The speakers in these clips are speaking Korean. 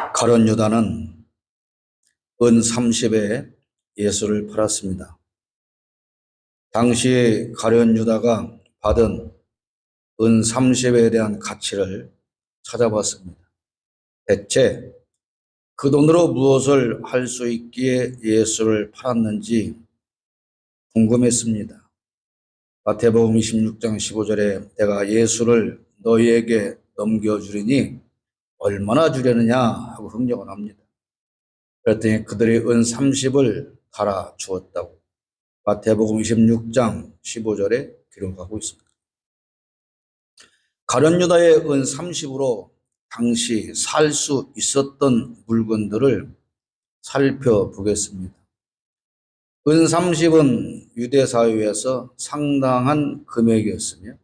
가룟 유다는 은 30에 예수를 팔았습니다. 당시 가룟 유다가 받은 은 30에 대한 가치를 찾아봤습니다. 대체 그 돈으로 무엇을 할 수 있기에 예수를 팔았는지 궁금했습니다. 마태복음 26장 15절에 내가 예수를 너희에게 넘겨주리니 얼마나 주려느냐 하고 흥정을 합니다. 그랬더니 그들이 은 30을 갈아 주었다고 마태복음 26장 15절에 기록하고 있습니다. 가룟 유다의 은 30으로 당시 살 수 있었던 물건들을 살펴보겠습니다. 은 30은 유대 사회에서 상당한 금액이었으며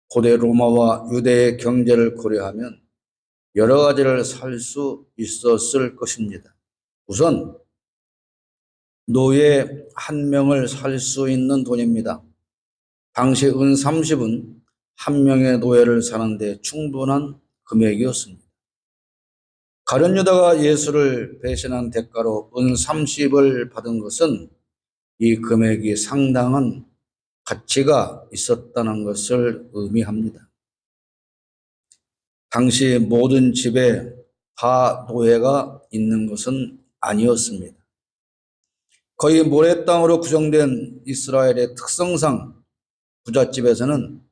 고대 로마와 유대의 경제를 고려하면 여러 가지를 살 수 있었을 것입니다. 우선 노예 한 명을 살 수 있는 돈입니다. 당시 은 30은 한 명의 노예를 사는데 충분한 금액이었습니다. 가룟 유다가 예수를 배신한 대가로 은 30을 받은 것은 이 금액이 상당한 가치가 있었다는 것을 의미합니다. 당시 모든 집에 다 노예가 있는 것은 아니었습니다. 거의 모래땅으로 구성된 이스라엘의 특성상 부잣집에서는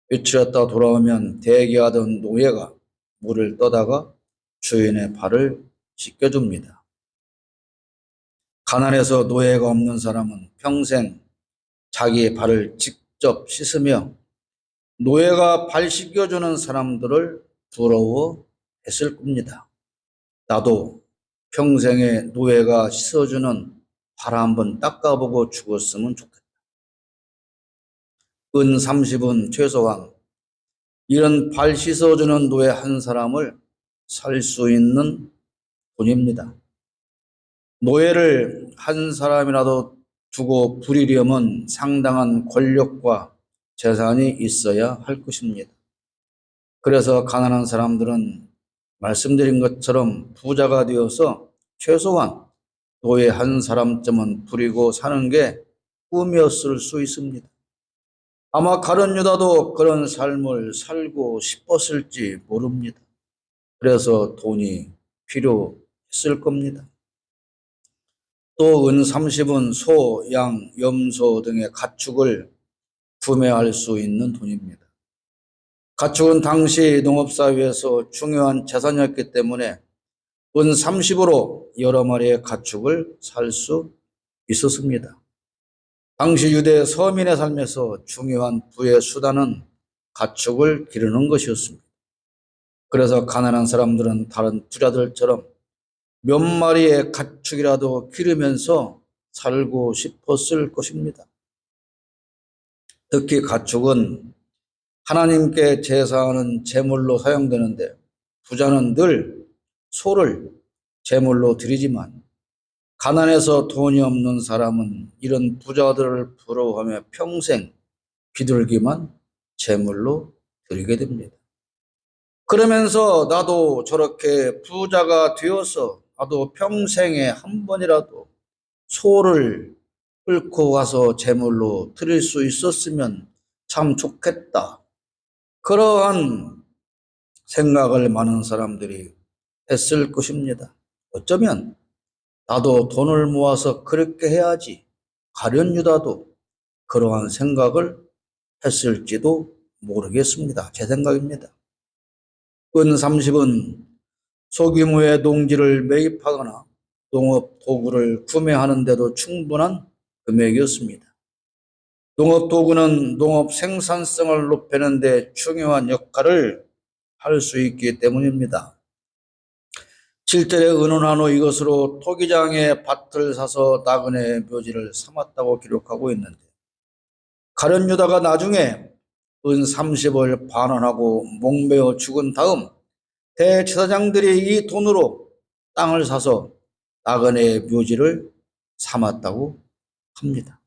외출했다 돌아오면 대기하던 노예가 물을 떠다가 주인의 발을 씻겨줍니다. 가난해서 노예가 없는 사람은 평생 자기 발을 직접 씻으며 노예가 발 씻겨주는 사람들을 부러워했을 겁니다. 나도 평생에 노예가 씻어주는 발 한번 닦아보고 죽었으면 좋겠다. 은 30은 최소한 이런 발 씻어주는 노예 한 사람을 살 수 있는 돈입니다. 노예를 한 사람이라도 두고 부리려면 상당한 권력과 재산이 있어야 할 것입니다. 그래서 가난한 사람들은 말씀드린 것처럼 부자가 되어서 최소한 노예 한 사람쯤은 부리고 사는 게 꿈이었을 수 있습니다. 아마 가룟 유다도 그런 삶을 살고 싶었을지 모릅니다. 그래서 돈이 필요했을 겁니다. 또 은 30은 소, 양, 염소 등의 가축을 구매할 수 있는 돈입니다. 가축은 당시 농업사회에서 중요한 재산이었기 때문에 은 30으로 여러 마리의 가축을 살 수 있었습니다. 당시 유대 서민의 삶에서 중요한 부의 수단은 가축을 기르는 것이었습니다. 그래서 가난한 사람들은 다른 부자들처럼 몇 마리의 가축이라도 기르면서 살고 싶었을 것입니다. 특히 가축은 하나님께 제사하는 제물로 사용되는데 부자는 늘 소를 제물로 드리지만 가난해서 돈이 없는 사람은 이런 부자들을 부러워하며 평생 비둘기만 제물로 드리게 됩니다. 그러면서 나도 저렇게 부자가 되어서 나도 평생에 한 번이라도 소를 끌고 가서 제물로 드릴 수 있었으면 참 좋겠다. 그러한 생각을 많은 사람들이 했을 것입니다. 어쩌면 나도 돈을 모아서 그렇게 해야지. 가룟 유다도 그러한 생각을 했을지도 모르겠습니다. 제 생각입니다. 은 30은 소규모의 농지를 매입하거나 농업 도구를 구매하는데도 충분한 금액이었습니다. 농업 도구는 농업 생산성을 높이는 데 중요한 역할을 할 수 있기 때문입니다. 7절에 의논한 후 이것으로 토기장의 밭을 사서 나그네의 묘지를 삼았다고 기록하고 있는데 가룟 유다가 나중에 은 30을 반환하고 목매어 죽은 다음 대제사장들이 이 돈으로 땅을 사서 나그네의 묘지를 삼았다고 합니다.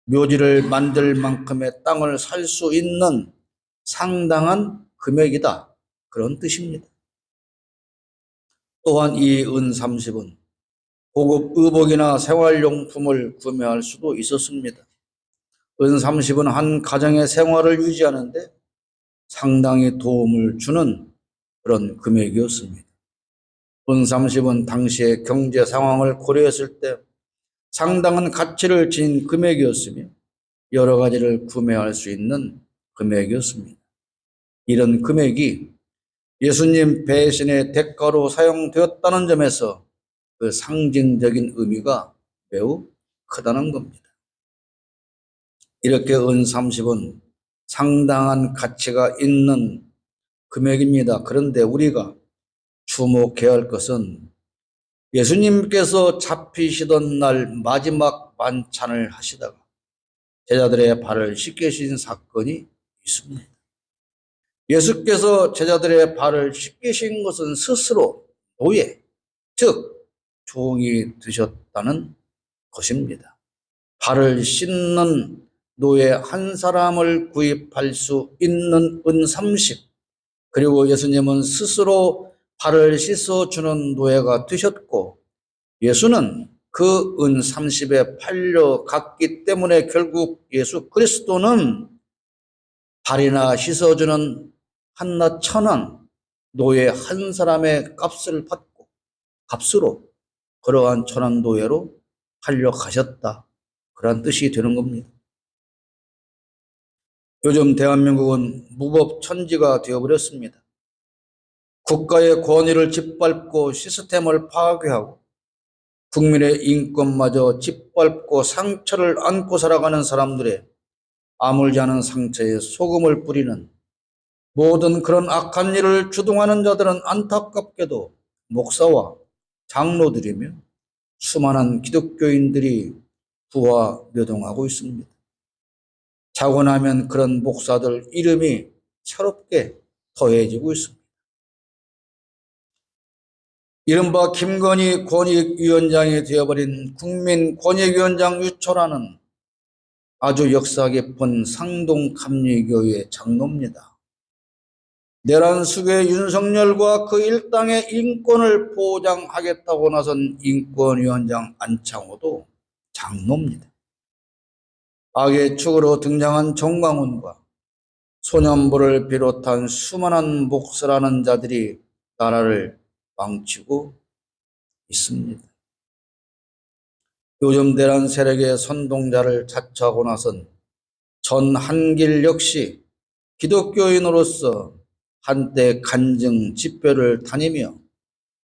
묘지를 만들 만큼의 땅을 살 수 있는 상당한 금액이다. 그런 뜻입니다. 또한 이 은 30은 고급 의복이나 생활용품을 구매할 수도 있었습니다. 은 30은 한 가정의 생활을 유지하는데 상당히 도움을 주는 그런 금액이었습니다. 은 30은 당시의 경제 상황을 고려했을 때 상당한 가치를 지닌 금액이었으며 여러 가지를 구매할 수 있는 금액이었습니다. 이런 금액이 예수님 배신의 대가로 사용되었다는 점에서 그 상징적인 의미가 매우 크다는 겁니다. 이렇게 은 30은 상당한 가치가 있는 금액입니다. 그런데 우리가 주목해야 할 것은 예수님께서 잡히시던 날 마지막 만찬을 하시다가 제자들의 발을 씻기신 사건이 있습니다. 예수께서 제자들의 발을 씻기신 것은 스스로 노예, 즉 종이 되셨다는 것입니다. 발을 씻는 노예 한 사람을 구입할 수 있는 은 30, 그리고 예수님은 스스로 발을 씻어주는 노예가 되셨고 예수는 그 은 30에 팔려갔기 때문에 결국 예수 그리스도는 발이나 씻어주는 한낱 천한 노예 한 사람의 값을 받고 값으로 그러한 천한 노예로 팔려가셨다. 그런 뜻이 되는 겁니다. 요즘 대한민국은 무법천지가 되어버렸습니다. 국가의 권위를 짓밟고 시스템을 파괴하고 국민의 인권마저 짓밟고 상처를 안고 살아가는 사람들의 아물지 않은 상처에 소금을 뿌리는 모든 그런 악한 일을 주동하는 자들은 안타깝게도 목사와 장로들이며 수많은 기독교인들이 부화묘동하고 있습니다. 자고 나면 그런 목사들 이름이 새롭게 더해지고 있습니다. 이른바 김건희 권익위원장이 되어버린 국민권익위원장 유초라는 아주 역사 깊은 상동감리교회 장로입니다. 내란 수괴 윤석열과 그 일당의 인권을 보장하겠다고 나선 인권위원장 안창호도 장로입니다. 악의 축으로 등장한 정광훈과 소년부를 비롯한 수많은 목사라는 자들이 나라를 망치고 있습니다. 요즘 내란 세력의 선동자를 자처하고 나선 전한길 역시 기독교인으로서 한때 간증 집회를 다니며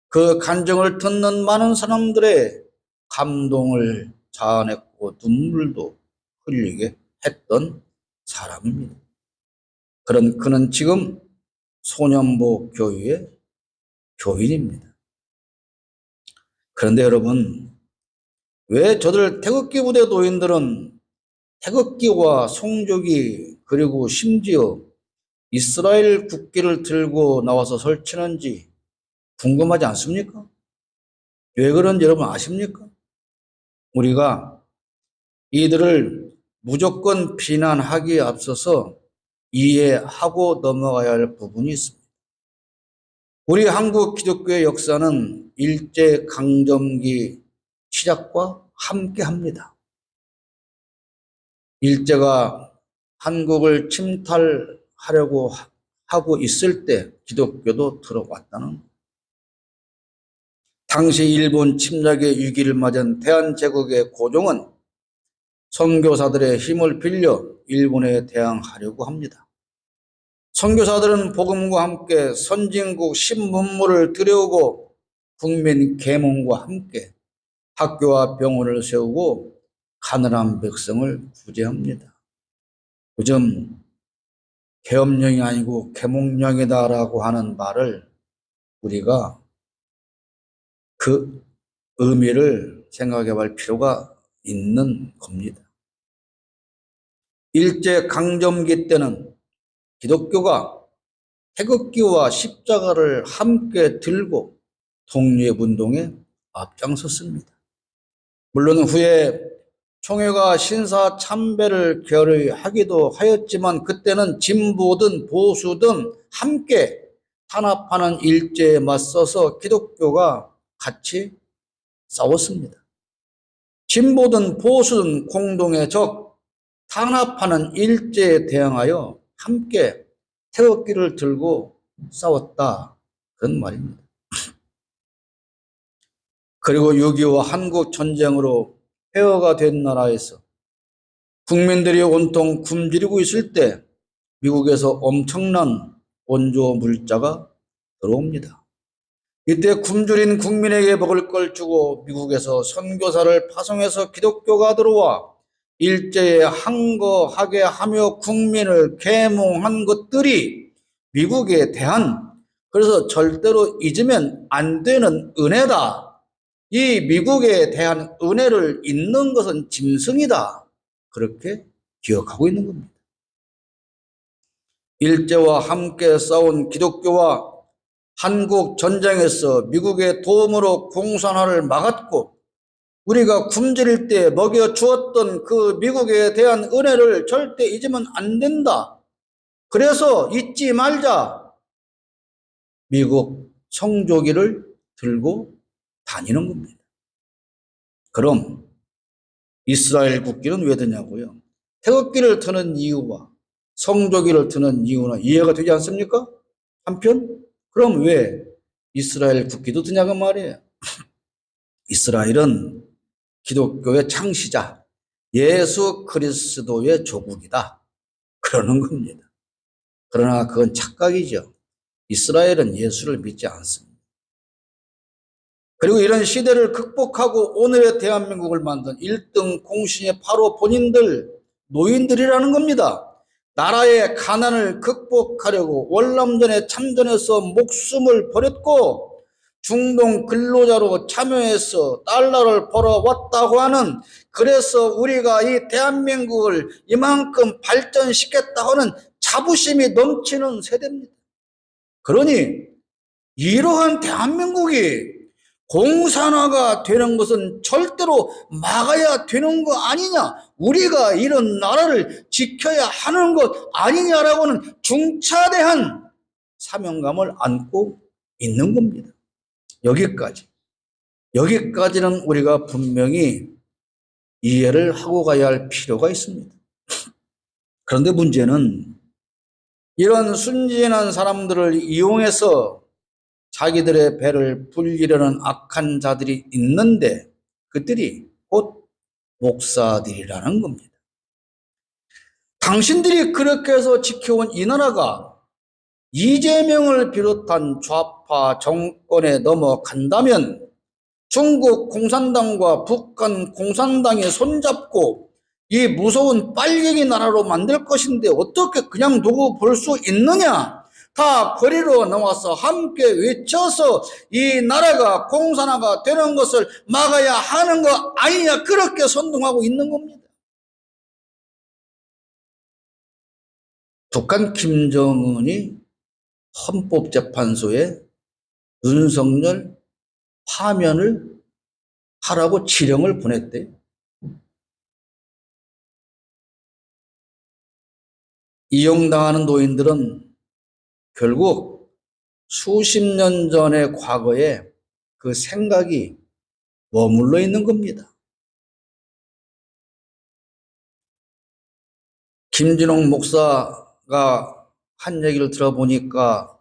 그 간증을 듣는 많은 사람들의 감동을 자아냈고 눈물도 흘리게 했던 사람입니다. 그는 지금 소년보 교회의 교인입니다. 그런데 여러분, 왜 저들 태극기 부대 노인들은 태극기와 송조기 그리고 심지어 이스라엘 국기를 들고 나와서 설치는지 궁금하지 않습니까? 왜 그런지 여러분 아십니까? 우리가 이들을 무조건 비난하기에 앞서서 이해하고 넘어가야 할 부분이 있습니다. 우리 한국 기독교의 역사는 일제강점기 시작과 함께합니다. 일제가 한국을 침탈하려고 하고 있을 때 기독교도 들어왔다는 것. 당시 일본 침략의 위기를 맞은 대한제국의 고종은 선교사들의 힘을 빌려 일본에 대항하려고 합니다. 선교사들은 복음과 함께 선진국 신분물을 들여오고 국민 계몽과 함께 학교와 병원을 세우고 가난한 백성을 구제합니다. 요즘 계엄령이 아니고 계몽령이다라고 하는 말을 우리가 그 의미를 생각해 볼 필요가 있는 겁니다. 일제강점기 때는 기독교가 태극기와 십자가를 함께 들고 독립운동에 앞장섰습니다. 물론 후에 총회가 신사 참배를 결의하기도 하였지만 그때는 진보든 보수든 함께 탄압하는 일제에 맞서서 기독교가 같이 싸웠습니다. 진보든 보수든 공동의 적, 탄압하는 일제에 대항하여 함께 태극기를 들고 싸웠다. 그런 말입니다. 그리고 6.25 한국 전쟁으로 폐허가 된 나라에서 국민들이 온통 굶주리고 있을 때 미국에서 엄청난 원조 물자가 들어옵니다. 이때 굶주린 국민에게 먹을 걸 주고 미국에서 선교사를 파송해서 기독교가 들어와 일제에 항거하게 하며 국민을 계몽한 것들이 미국에 대한, 그래서 절대로 잊으면 안 되는 은혜다. 이 미국에 대한 은혜를 잊는 것은 짐승이다. 그렇게 기억하고 있는 겁니다. 일제와 함께 싸운 기독교와 한국 전쟁에서 미국의 도움으로 공산화를 막았고 우리가 굶주릴 때 먹여주었던 그 미국에 대한 은혜를 절대 잊으면 안 된다. 그래서 잊지 말자. 미국 성조기를 들고 다니는 겁니다. 그럼 이스라엘 국기는 왜 드냐고요? 태극기를 드는 이유와 성조기를 드는 이유는 이해가 되지 않습니까? 한편 그럼 왜 이스라엘 국기도 드냐고 말이에요. 이스라엘은 기독교의 창시자 예수 그리스도의 조국이다. 그러는 겁니다. 그러나 그건 착각이죠. 이스라엘은 예수를 믿지 않습니다. 그리고 이런 시대를 극복하고 오늘의 대한민국을 만든 1등 공신이 바로 본인들, 노인들이라는 겁니다. 나라의 가난을 극복하려고 월남전에 참전해서 목숨을 버렸고 중동 근로자로 참여해서 달러를 벌어왔다고 하는, 그래서 우리가 이 대한민국을 이만큼 발전시켰다고 하는 자부심이 넘치는 세대입니다. 그러니 이러한 대한민국이 공산화가 되는 것은 절대로 막아야 되는 거 아니냐, 우리가 이런 나라를 지켜야 하는 것 아니냐라고는 중차대한 사명감을 안고 있는 겁니다. 여기까지는 우리가 분명히 이해를 하고 가야 할 필요가 있습니다. 그런데 문제는 이런 순진한 사람들을 이용해서 자기들의 배를 불리려는 악한 자들이 있는데 그들이 곧 목사들이라는 겁니다. 당신들이 그렇게 해서 지켜온 이 나라가 이재명을 비롯한 좌파 정권에 넘어간다면 중국 공산당과 북한 공산당이 손잡고 이 무서운 빨갱이 나라로 만들 것인데 어떻게 그냥 두고 볼 수 있느냐? 다 거리로 나와서 함께 외쳐서 이 나라가 공산화가 되는 것을 막아야 하는 거 아니냐, 그렇게 선동하고 있는 겁니다. 북한 김정은이 헌법재판소에 윤석열 파면을 하라고 지령을 보냈대요. 이용당하는 노인들은 결국 수십 년 전의 과거에 그 생각이 머물러 있는 겁니다. 김진홍 목사가 한 얘기를 들어보니까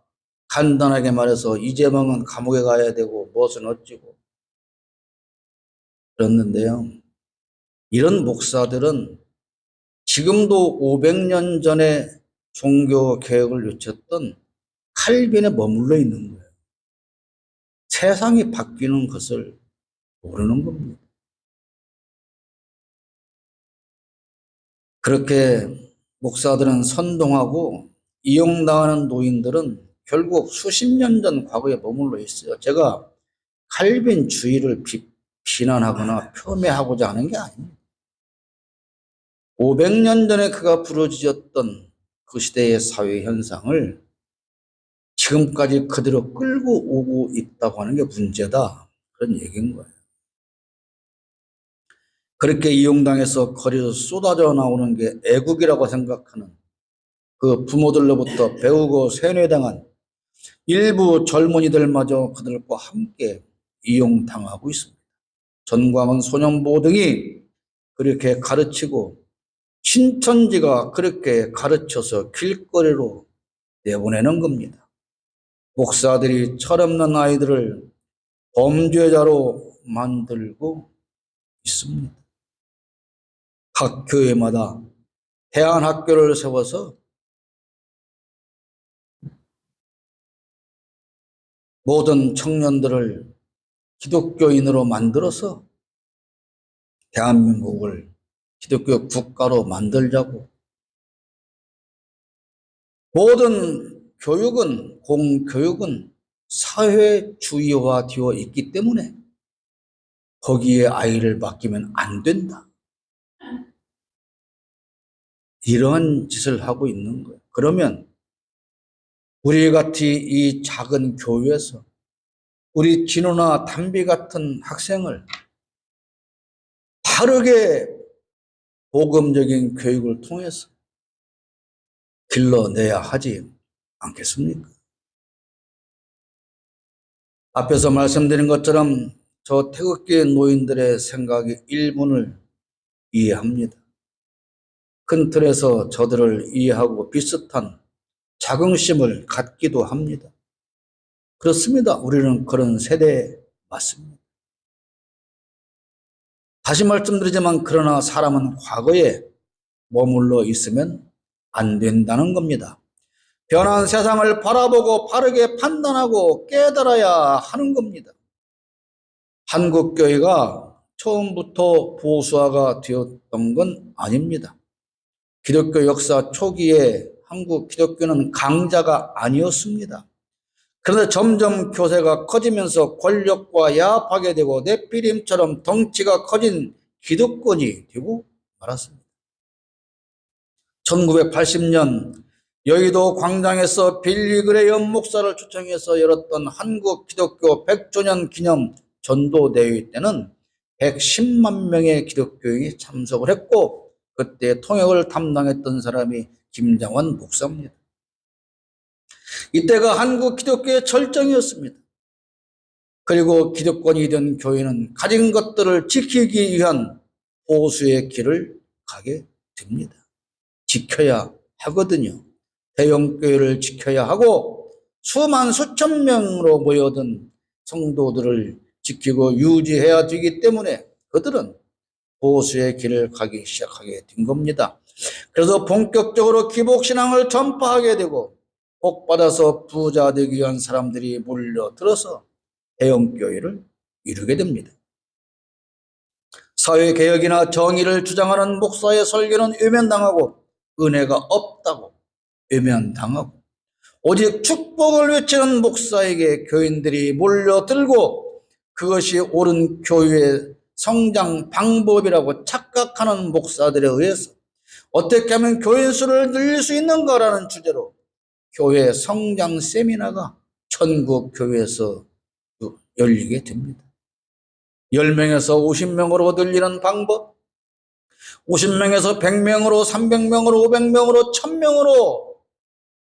간단하게 말해서 이재명은 감옥에 가야 되고 무엇은 어찌고 그랬는데요. 이런 목사들은 지금도 500년 전에 종교 개혁을 외쳤던 칼빈에 머물러 있는 거예요. 세상이 바뀌는 것을 모르는 겁니다. 그렇게 목사들은 선동하고 이용당하는 노인들은 결국 수십 년 전 과거에 머물러 있어요. 제가 칼빈주의를 비난하거나 폄훼하고자 하는 게 아닙니다. 500년 전에 그가 부르짖었던 그 시대의 사회 현상을 지금까지 그대로 끌고 오고 있다고 하는 게 문제다, 그런 얘기인 거예요. 그렇게 이용당해서 거리에서 쏟아져 나오는 게 애국이라고 생각하는 그 부모들로부터 배우고 세뇌당한 일부 젊은이들마저 그들과 함께 이용당하고 있습니다. 전광훈 소년보 등이 그렇게 가르치고 신천지가 그렇게 가르쳐서 길거리로 내보내는 겁니다. 목사들이 철없는 아이들을 범죄자로 만들고 있습니다. 각 교회마다 대안학교를 세워서 모든 청년들을 기독교인으로 만들어서 대한민국을 기독교 국가로 만들자고. 모든 교육은, 공교육은 사회주의화되어 있기 때문에 거기에 아이를 맡기면 안 된다. 이러한 짓을 하고 있는 거예요. 그러면 우리 같이 이 작은 교회에서 우리 진호나 담비 같은 학생을 바르게 복음적인 교육을 통해서 길러내야 하지 않겠습니까? 앞에서 말씀드린 것처럼 저 태극기 노인들의 생각이 일본을 이해합니다. 큰 틀에서 저들을 이해하고 비슷한 자긍심을 갖기도 합니다. 그렇습니다. 우리는 그런 세대에 맞습니다. 다시 말씀드리지만 그러나 사람은 과거에 머물러 있으면 안 된다는 겁니다. 변한 세상을 바라보고 바르게 판단하고 깨달아야 하는 겁니다. 한국교회가 처음부터 보수화가 되었던 건 아닙니다. 기독교 역사 초기에 한국 기독교는 강자가 아니었습니다. 그런데 점점 교세가 커지면서 권력과 야합하게 되고 네피림처럼 덩치가 커진 기득권이 되고 말았습니다. 1980년 여의도 광장에서 빌리 그레이엄 목사를 초청해서 열었던 한국 기독교 100주년 기념 전도대회 때는 110만 명의 기독교인이 참석을 했고 그때 통역을 담당했던 사람이 김장원 목사입니다. 이때가 한국 기독교의 절정이었습니다. 그리고 기득권이 된 교회는 가진 것들을 지키기 위한 보수의 길을 가게 됩니다. 지켜야 하거든요. 대형교회를 지켜야 하고 수만 수천 명으로 모여든 성도들을 지키고 유지해야 되기 때문에 그들은 보수의 길을 가기 시작하게 된 겁니다. 그래서 본격적으로 기복신앙을 전파하게 되고 복받아서 부자 되기 위한 사람들이 몰려들어서 대형교회를 이루게 됩니다. 사회개혁이나 정의를 주장하는 목사의 설교는 외면당하고 은혜가 없다고 외면당하고 오직 축복을 외치는 목사에게 교인들이 몰려들고 그것이 옳은 교회의 성장 방법이라고 착각하는 목사들에 의해서 어떻게 하면 교인 수를 늘릴 수 있는가라는 주제로 교회 성장 세미나가 전국 교회에서 열리게 됩니다. 10명에서 50명으로 늘리는 방법, 50명에서 100명으로, 300명으로, 500명으로, 1000명으로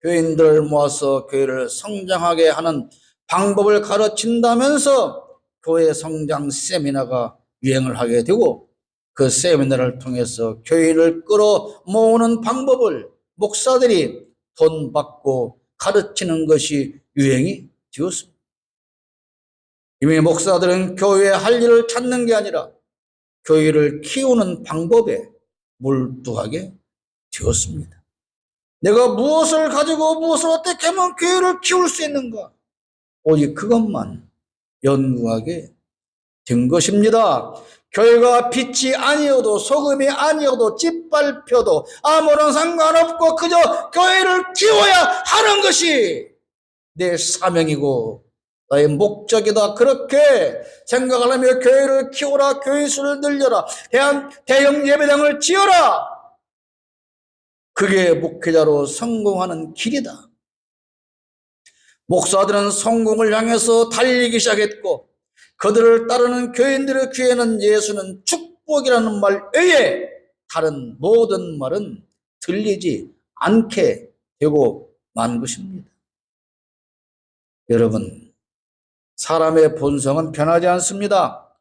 교인들을 모아서 교회를 성장하게 하는 방법을 가르친다면서 교회 성장 세미나가 유행을 하게 되고 그 세미나를 통해서 교인을 끌어 모으는 방법을 목사들이 돈 받고 가르치는 것이 유행이 되었습니다. 이미 목사들은 교회에 할 일을 찾는 게 아니라 교회를 키우는 방법에 몰두하게 되었습니다. 내가 무엇을 가지고 무엇을 어떻게 하면 교회를 키울 수 있는가? 오직 그것만 연구하게 된 것입니다. 교회가 빛이 아니어도 소금이 아니어도 짓밟혀도 아무런 상관없고 그저 교회를 키워야 하는 것이 내 사명이고 나의 목적이다. 그렇게 생각을 하며 교회를 키워라. 교회 수를 늘려라. 대형 예배당을 지어라. 그게 목회자로 성공하는 길이다. 목사들은 성공을 향해서 달리기 시작했고 그들을 따르는 교인들의 귀에는 예수는 축복이라는 말 외에 다른 모든 말은 들리지 않게 되고 만 것입니다. 여러분, 사람의 본성은 변하지 않습니다.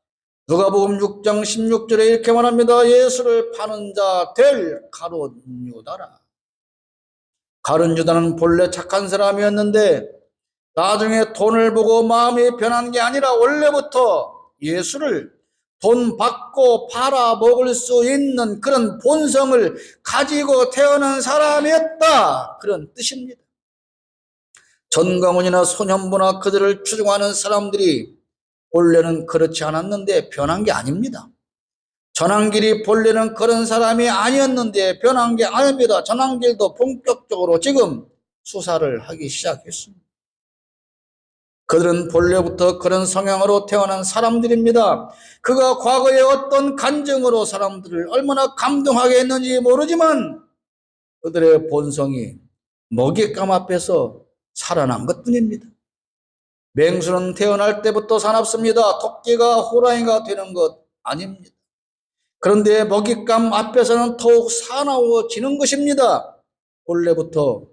누가복음 6장 16절에 이렇게 말합니다. 예수를 파는 자 될 가룟 유다라. 가룟 유다는 본래 착한 사람이었는데 나중에 돈을 보고 마음이 변한 게 아니라 원래부터 예수를 돈 받고 팔아먹을 수 있는 그런 본성을 가지고 태어난 사람이었다, 그런 뜻입니다. 전가문이나 소년부나 그들을 추종하는 사람들이 본래는 그렇지 않았는데 변한 게 아닙니다. 전환길이 본래는 그런 사람이 아니었는데 변한 게 아닙니다. 전환길도 본격적으로 지금 수사를 하기 시작했습니다. 그들은 본래부터 그런 성향으로 태어난 사람들입니다. 그가 과거에 어떤 간증으로 사람들을 얼마나 감동하게 했는지 모르지만 그들의 본성이 먹잇감 앞에서 살아난 것뿐입니다. 맹수는 태어날 때부터 사납습니다. 토끼가 호랑이가 되는 것 아닙니다. 그런데 먹잇감 앞에서는 더욱 사나워지는 것입니다. 본래부터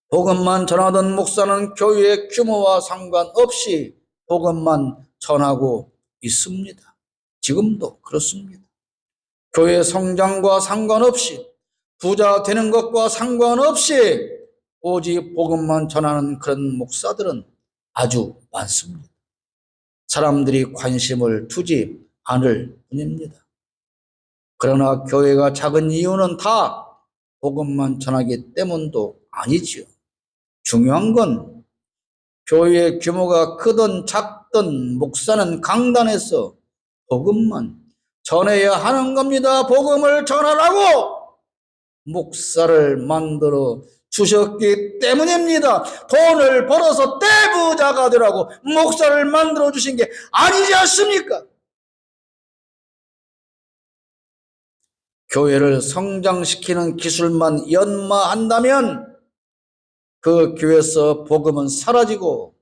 복음만 전하던 목사는 교회의 규모와 상관없이 복음만 전하고 있습니다. 지금도 그렇습니다. 교회 성장과 상관없이, 부자 되는 것과 상관없이 오직 복음만 전하는 그런 목사들은 아주 많습니다. 사람들이 관심을 두지 않을 뿐입니다. 그러나 교회가 작은 이유는 다 복음만 전하기 때문도 아니지요. 중요한 건 교회의 규모가 크든 작든 목사는 강단에서 복음만 전해야 하는 겁니다. 복음을 전하라고 목사를 만들어 주셨기 때문입니다. 돈을 벌어서 떼부자가 되라고 목사를 만들어 주신 게 아니지 않습니까? 교회를 성장시키는 기술만 연마한다면 그 교회에서 복음은 사라지고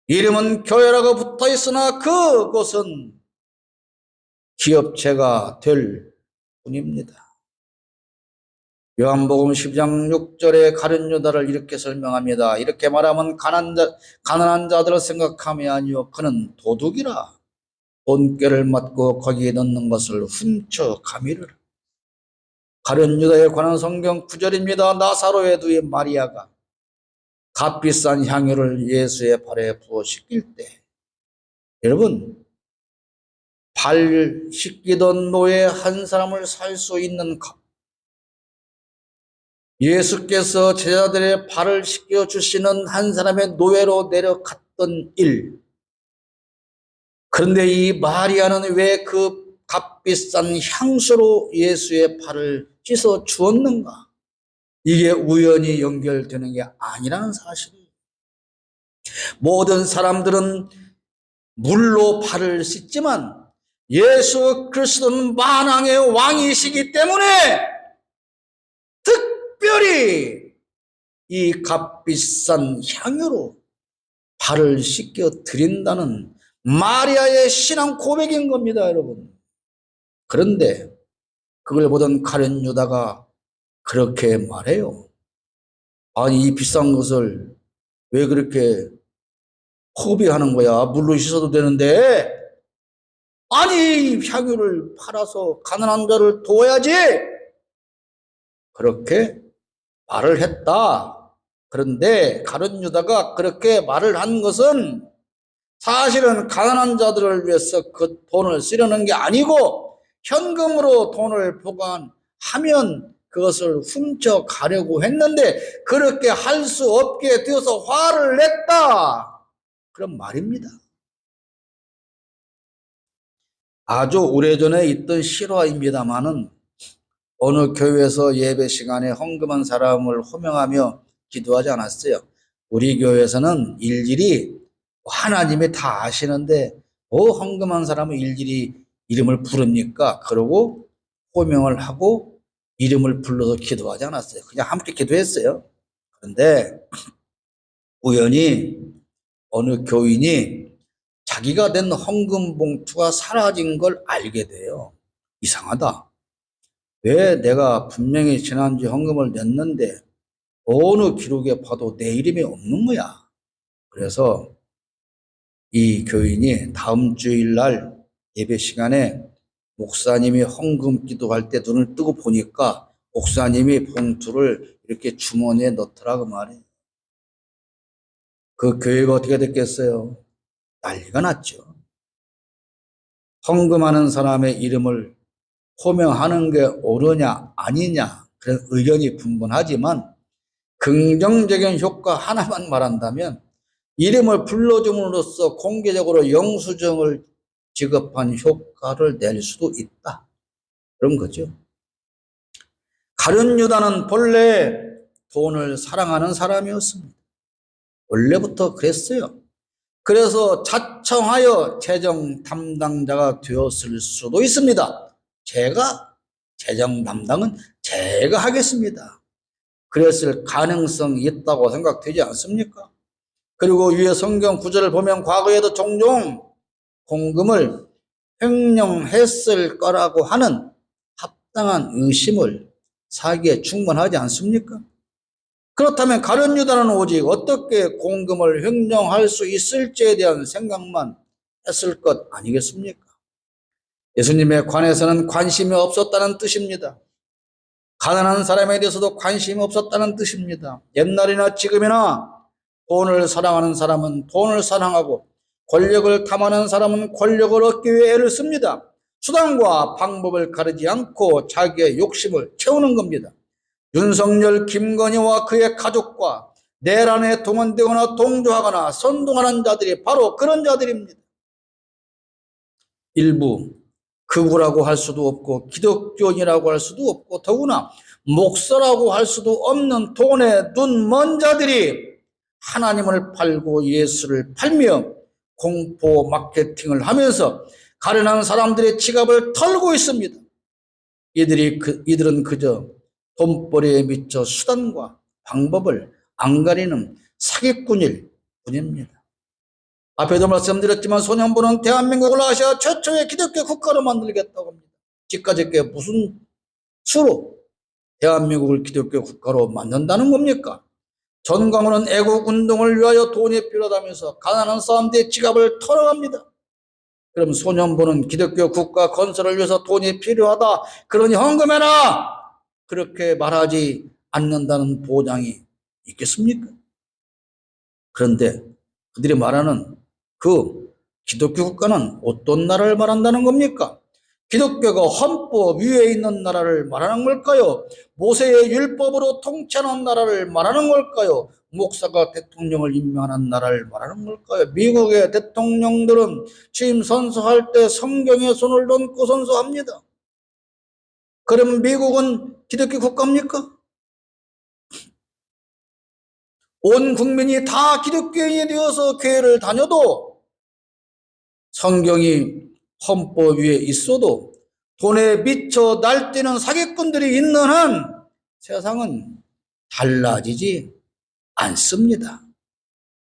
이름은 교회라고 붙어 있으나 그곳은 기업체가 될 뿐입니다. 요한복음 10장 6절에 가룟 유다를 이렇게 설명합니다. 이렇게 말하면 가난한 자들을 생각함이 아니요 그는 도둑이라 본꾀를 맞고 거기에 넣는 것을 훔쳐가미르라. 가룟 유다에 관한 성경 구절입니다. 나사로의 누이 마리아가 값비싼 향유를 예수의 발에 부어 씻길 때, 여러분, 발 씻기던 노예 한 사람을 살 수 있는 값, 예수께서 제자들의 발을 씻겨 주시는 한 사람의 노예로 내려갔던 일, 그런데 이 마리아는 왜 그 값비싼 향수로 예수의 발을 씻어 주었는가? 이게 우연히 연결되는 게 아니라는 사실이에요. 모든 사람들은 물로 발을 씻지만 예수 그리스도는 만왕의 왕이시기 때문에 특별히 이 값비싼 향유로 발을 씻겨 드린다는 마리아의 신앙 고백인 겁니다, 여러분. 그런데 그걸 보던 가룟 유다가 그렇게 말해요. 아니, 이 비싼 것을 왜 그렇게 허비하는 거야? 물로 씻어도 되는데. 아니, 향유를 팔아서 가난한 자를 도와야지. 그렇게 말을 했다. 그런데 가룟 유다가 그렇게 말을 한 것은 사실은 가난한 자들을 위해서 그 돈을 쓰려는 게 아니고 현금으로 돈을 보관하면 그것을 훔쳐가려고 했는데 그렇게 할 수 없게 되어서 화를 냈다, 그런 말입니다. 아주 오래전에 있던 실화입니다마는 어느 교회에서 예배 시간에 헌금한 사람을 호명하며 기도하지 않았어요. 우리 교회에서는 일일이 하나님이 다 아시는데 뭐 헌금한 사람은 일일이 이름을 부릅니까? 그러고 호명을 하고 이름을 불러서 기도하지 않았어요. 그냥 함께 기도했어요. 그런데 우연히 어느 교인이 자기가 낸 헌금 봉투가 사라진 걸 알게 돼요. 이상하다. 왜 내가 분명히 지난주에 헌금을 냈는데 어느 기록에 봐도 내 이름이 없는 거야. 그래서 이 교인이 다음 주일날 예배 시간에 목사님이 헌금 기도할 때 눈을 뜨고 보니까 목사님이 봉투를 이렇게 주머니에 넣더라고 말이에요. 그 교회가 어떻게 됐겠어요? 난리가 났죠. 헌금하는 사람의 이름을 호명하는 게 옳으냐 아니냐 그런 의견이 분분하지만 긍정적인 효과 하나만 말한다면 이름을 불러줌으로써 공개적으로 영수증을 지급한 효과를 낼 수도 있다. 그런 거죠. 가룟 유다는 본래 돈을 사랑하는 사람이었습니다. 원래부터 그랬어요. 그래서 자청하여 재정 담당자가 되었을 수도 있습니다. 제가 재정 담당은 제가 하겠습니다. 그랬을 가능성이 있다고 생각되지 않습니까? 그리고 위에 성경 구절을 보면 과거에도 종종 공금을 횡령했을 거라고 하는 합당한 의심을 사기에 충분하지 않습니까? 그렇다면 가룟 유다는 오직 어떻게 공금을 횡령할 수 있을지에 대한 생각만 했을 것 아니겠습니까? 예수님에 관해서는 관심이 없었다는 뜻입니다. 가난한 사람에 대해서도 관심이 없었다는 뜻입니다. 옛날이나 지금이나 돈을 사랑하는 사람은 돈을 사랑하고 권력을 탐하는 사람은 권력을 얻기 위해 애를 씁니다. 수단과 방법을 가리지 않고 자기의 욕심을 채우는 겁니다. 윤석열, 김건희와 그의 가족과 내란에 동원되거나 동조하거나 선동하는 자들이 바로 그런 자들입니다. 일부 극우라고 할 수도 없고 기독교인이라고 할 수도 없고 더구나 목사라고 할 수도 없는 돈에 눈 먼 자들이 하나님을 팔고 예수를 팔며 공포 마케팅을 하면서 가련한 사람들의 지갑을 털고 있습니다. 이들은 그저 돈벌이에 미쳐 수단과 방법을 안 가리는 사기꾼일 뿐입니다. 앞에도 말씀드렸지만 소년부는 대한민국을 아시아 최초의 기독교 국가로 만들겠다고 합니다. 지금까지 무슨 수로 대한민국을 기독교 국가로 만든다는 겁니까? 전광훈은 애국운동을 위하여 돈이 필요하다면서 가난한 사람들의 지갑을 털어갑니다. 그럼 소년부는 기독교 국가 건설을 위해서 돈이 필요하다. 그러니 헌금해라. 그렇게 말하지 않는다는 보장이 있겠습니까? 그런데 그들이 말하는 그 기독교 국가는 어떤 나라를 말한다는 겁니까? 기독교가 헌법 위에 있는 나라를 말하는 걸까요? 모세의 율법으로 통치하는 나라를 말하는 걸까요? 목사가 대통령을 임명하는 나라를 말하는 걸까요? 미국의 대통령들은 취임 선서할 때 성경에 손을 얹고 선서합니다. 그럼 미국은 기독교 국가입니까? 온 국민이 다 기독교인이 되어서 교회를 다녀도 성경이 헌법 위에 있어도 돈에 미쳐 날뛰는 사기꾼들이 있는 한 세상은 달라지지 않습니다.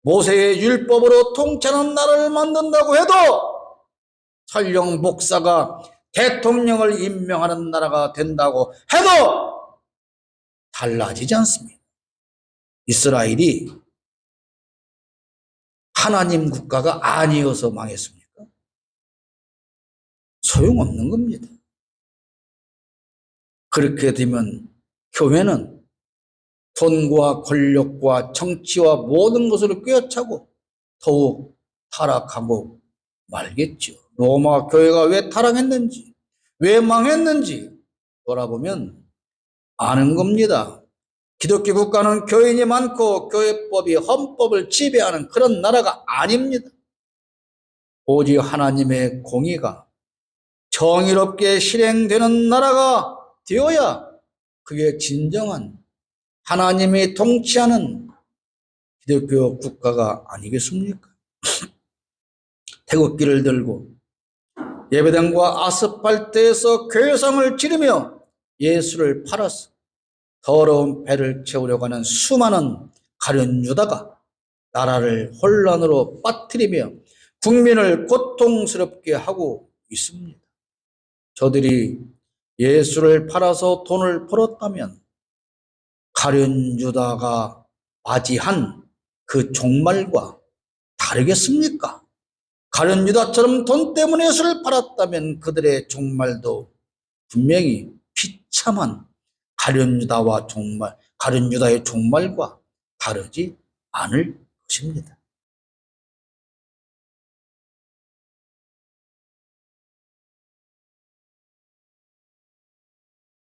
모세의 율법으로 통치하는 나라를 만든다고 해도 설령 목사가 대통령을 임명하는 나라가 된다고 해도 달라지지 않습니다. 이스라엘이 하나님 국가가 아니어서 망했습니까? 소용없는 겁니다. 그렇게 되면 교회는 돈과 권력과 정치와 모든 것을 꿰어차고 더욱 타락하고 말겠죠. 로마 교회가 왜 타락했는지, 왜 망했는지 돌아보면 아는 겁니다. 기독교 국가는 교인이 많고 교회법이 헌법을 지배하는 그런 나라가 아닙니다. 오직 하나님의 공의가 정의롭게 실행되는 나라가 되어야 그게 진정한 하나님이 통치하는 기독교 국가가 아니겠습니까? 태극기를 들고 예배당과 아스팔트에서 교회성을 지르며 예수를 팔아서 더러운 배를 채우려고 하는 수많은 가룟 유다가 나라를 혼란으로 빠뜨리며 국민을 고통스럽게 하고 있습니다. 저들이 예수를 팔아서 돈을 벌었다면 가룟 유다가 맞이한 그 종말과 다르겠습니까? 가룟 유다처럼 돈 때문에 예수를 팔았다면 그들의 종말도 분명히 비참한 가룟 유다의 종말과 다르지 않을 것입니다.